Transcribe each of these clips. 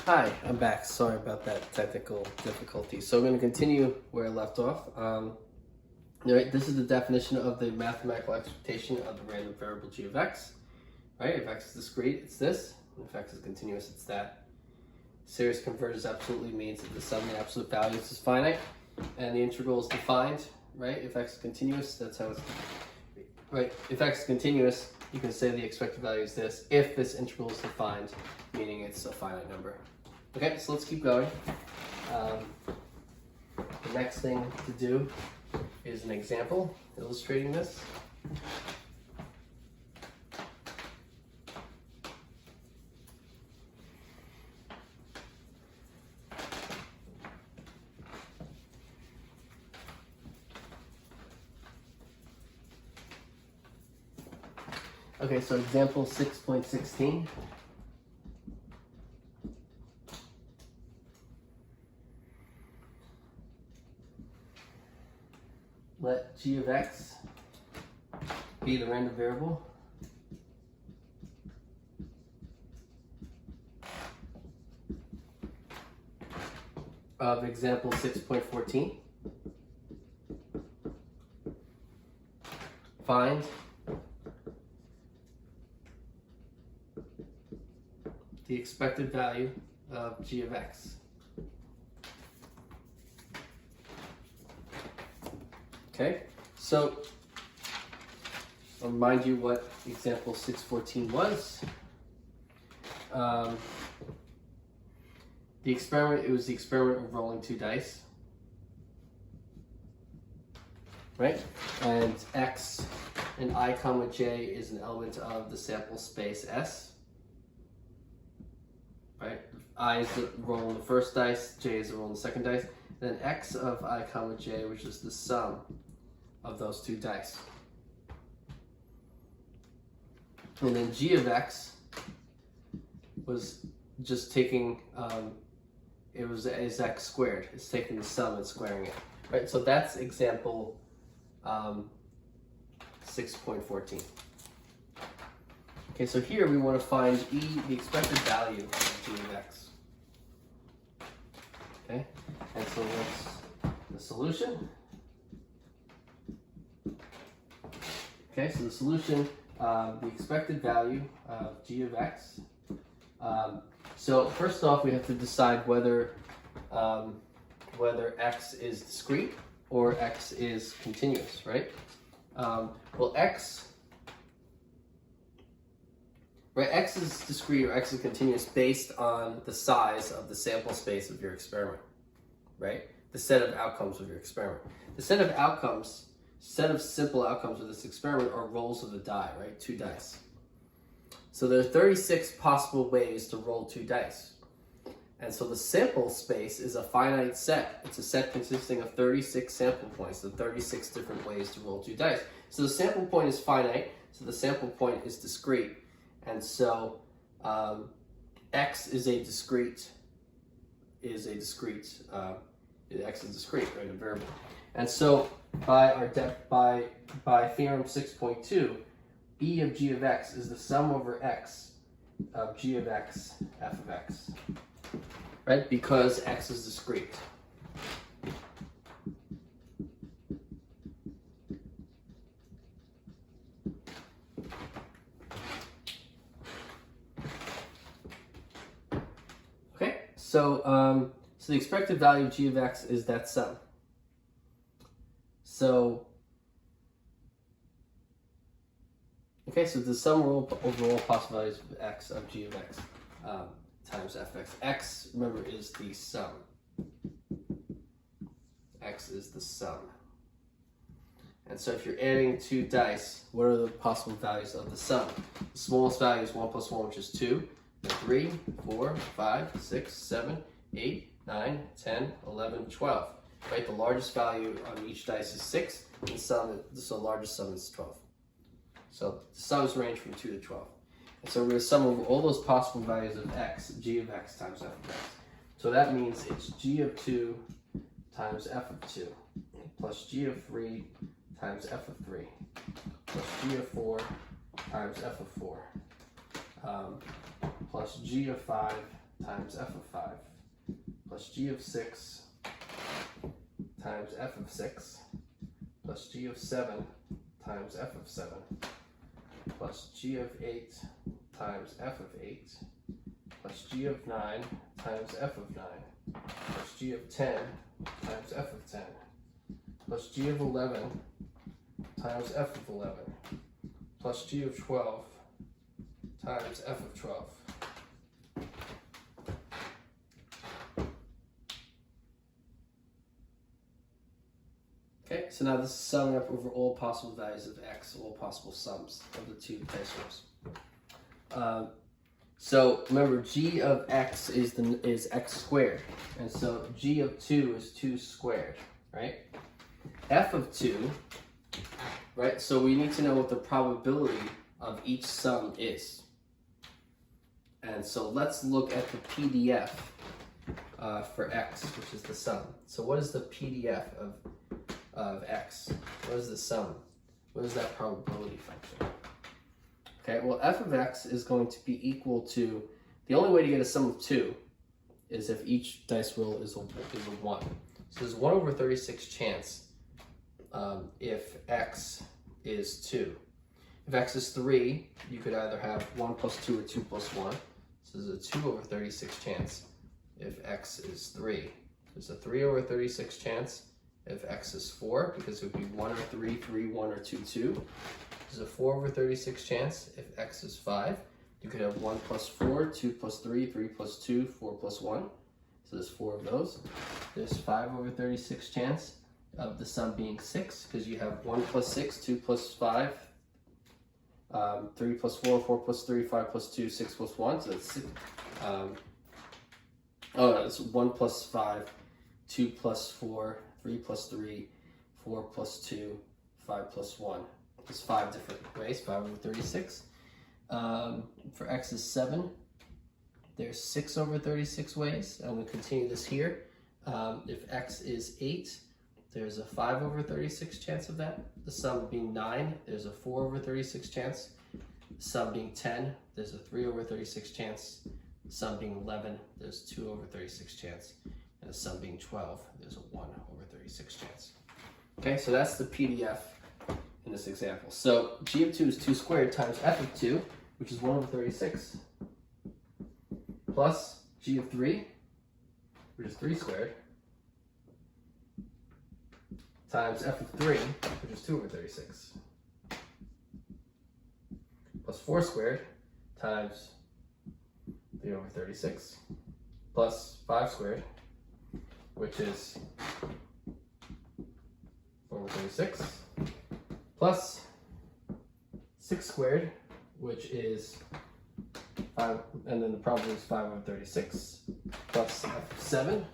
Hi, I'm back. Sorry about that technical difficulty. So I'm going to continue where I left off. Right, this is the definition of the mathematical expectation of the random variable g of x. Right, if x is discrete, it's this. If x is continuous, it's that. Series convergence absolutely means that the sum of the absolute values is finite, and the integral is defined. Right, if x is continuous, that's how it's. Right, if x is continuous, you can say the expected value is this if this integral is defined, meaning it's a finite number. Okay, so let's keep going. The next thing to do is an example illustrating this. Okay, so example 6.16. Let g of x be the random variable of example 6.14. Find the expected value of g of x. Okay, so I'll remind you what example 6.14 was. The experiment, it was the experiment of rolling two dice, right? And x and I comma j is an element of the sample space S, right? I is the roll in the first dice, j is the roll in the second dice. Then x of I comma j, which is the sum of those two dice. And then g of x was just taking, is x squared. It's taking the sum and squaring it, right? So that's example 6.14. Okay, so here we want to find the expected value of g of x. Okay, and so what's the solution? Okay, so the solution, the expected value of g of x. So first off, we have to decide whether x is discrete or x is continuous, right? Well, x is discrete or x is continuous based on the size of the sample space of your experiment, right? The set of outcomes of your experiment. The set of simple outcomes of this experiment are rolls of the die, right? Two dice. So there are 36 possible ways to roll two dice. And so the sample space is a finite set. It's a set consisting of 36 sample points, so 36 different ways to roll two dice. So the sample point is finite, so the sample point is discrete. And so x is a discrete, x is discrete, right, a variable. And so by theorem 6.2, E of g of x is the sum over x of g of x f of x, right? Because x is discrete. Okay, so the expected value of g of x is that sum. So so the sum over all possible values of x of g of x times f of x. X, remember, is the sum. X is the sum. And so if you're adding two dice, what are the possible values of the sum? The smallest value is 1 plus 1, which is 2. Then 3, 4, 5, 6, 7, 8, 9, 10, 11, 12. Right? The largest value on each dice is 6, and so the largest sum is 12. So the sums range from 2 to 12. And so we're going to sum over all those possible values of x, g of x times f of x. So that means it's g of 2 times f of 2 plus g of 3 times f of 3 plus g of 4 times f of 4 plus g of 5 times f of 5 plus g of 6 times f of 6 plus g of 7 times f of 7 plus g of 8 times f of 8 plus g of 9 times f of 9 plus g of 10 times f of 10 plus g of 11 times f of 11 plus g of 12 times f of 12. Okay, so now this is summing up over all possible values of x, all possible sums of the two dice rolls. So remember, g of x is x squared, and so g of 2 is 2 squared, right? F of 2, right? So we need to know what the probability of each sum is. And so let's look at the PDF for x, which is the sum. So what is the PDF of x? What is the sum? What is that probability function? Okay, well, f of x is going to be equal to, the only way to get a sum of 2 is if each dice roll is a 1. So there's 1 over 36 chance if x is 2. If x is 3, you could either have 1 plus 2 or 2 plus 1. So there's a 2 over 36 chance if x is 3. There's a 3 over 36 chance if x is 4, because it would be 1 or 3, 3, 1, or 2, 2. There's a 4 over 36 chance if x is 5. You could have 1 plus 4, 2 plus 3, 3 plus 2, 4 plus 1. So there's 4 of those. There's 5 over 36 chance of the sum being 6, because you have 1 plus 6, 2 plus 5, 3 plus 4, 4 plus 3, 5 plus 2, 6 plus 1. So that's 6. Oh no, it's 1 plus 5, 2 plus 4, 3 plus 3, 4 plus 2, 5 plus 1. There's 5 different ways, 5 over 36. For x is 7, there's 6 over 36 ways, and we'll continue this here. If x is 8, there's a 5 over 36 chance of that. The sum being 9, there's a 4 over 36 chance. The sum being 10, there's a 3 over 36 chance. The sum being 11, there's 2 over 36 chance. And the sum being 12, there's a 1 over 36 chance. Okay, so that's the PDF in this example. So g of 2 is 2 squared times f of 2, which is 1 over 36, plus g of 3, which is 3 squared, times f of 3, which is 2 over 36, plus 4 squared times 3 over 36, plus 5 squared, which is 4 over 36, plus 6 squared, which is 5, and then the problem is 5 over 36, plus f of 7,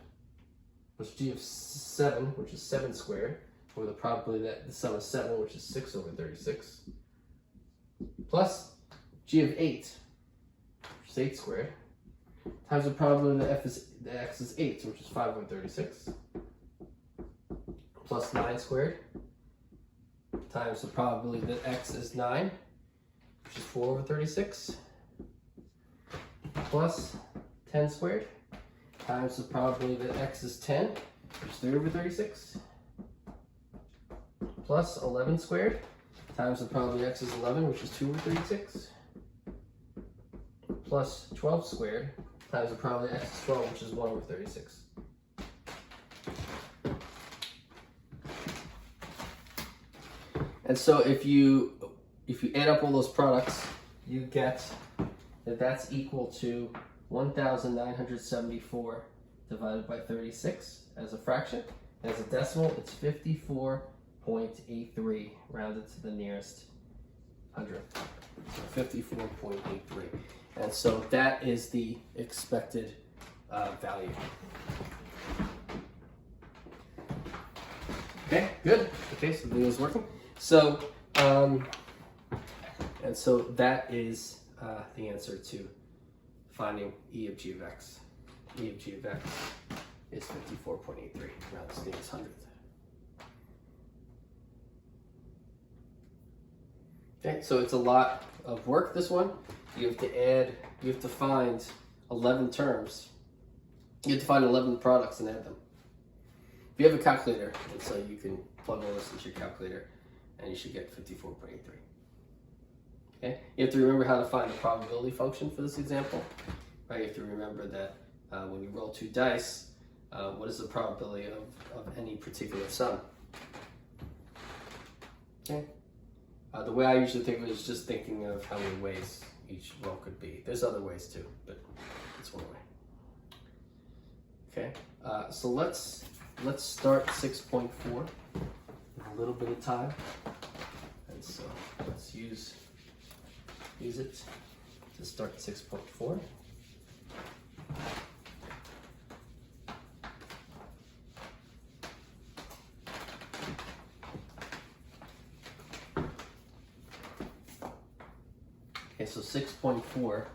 plus g of 7, which is 7 squared, or the probability that the sum is 7, which is 6 over 36, plus g of 8, which is 8 squared, times the probability that x is 8, which is 5 over 36, plus 9 squared, times the probability that x is 9, which is 4 over 36, plus 10 squared, times the probability that x is 10, which is 3 over 36, plus 11 squared, times the probability x is 11, which is 2 over 36, plus 12 squared, times the probability x is 12, which is 1 over 36. And so if you add up all those products, you get that that's equal to 1,974 divided by 36 as a fraction. As a decimal, it's 54.83, rounded to the nearest hundredth. So 54.83. And so that is the expected value. Okay, good. Okay, so the video is working. So, and so that is the answer to finding E of g of x. E of g of x is 54.83, rounded to the nearest hundredth. Okay, so it's a lot of work, this one. You have to find 11 terms, you have to find 11 products and add them. If you have a calculator, and so you can plug all this into your calculator, and you should get 54.83. Okay? You have to remember how to find the probability function for this example. Right? You have to remember that when you roll 2 dice, what is the probability of any particular sum? Okay? The way I usually think of it is just thinking of how many ways each roll could be. There's other ways too, but it's one way. Okay, so let's start 6.4 with a little bit of time, and so let's use it to start 6.4. Okay, so 6.4.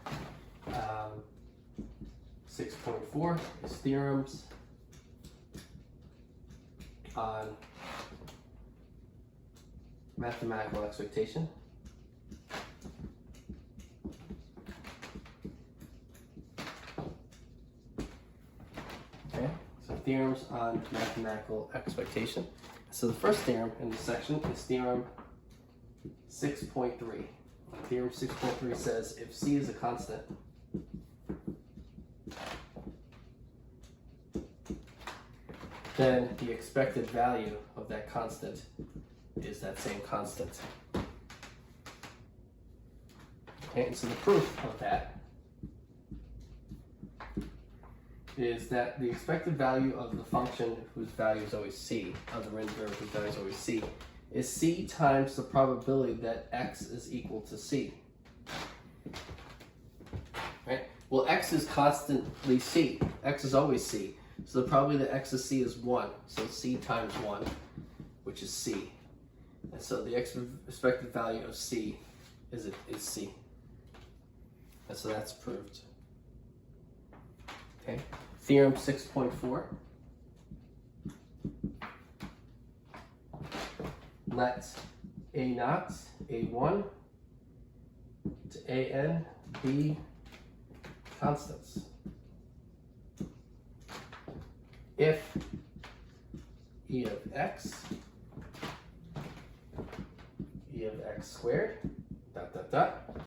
6.4 is theorems on mathematical expectation. Okay, so theorems on mathematical expectation. So the first theorem in this section is theorem 6.3. Theorem 6.3 says if C is a constant, then the expected value of that constant is that same constant. Okay, and so the proof of that is that the expected value of the function whose value is always C, of the range variable whose value is always C, is C times the probability that X is equal to C. Right? Well, X is constantly C. X is always C. So the probability that X is C is 1. So C times 1, which is C. And so the expected value of C is C. And so that's proved. Okay. Theorem 6.4. Let A0, A1 to AN be constants. If E of X squared, dot, dot, dot,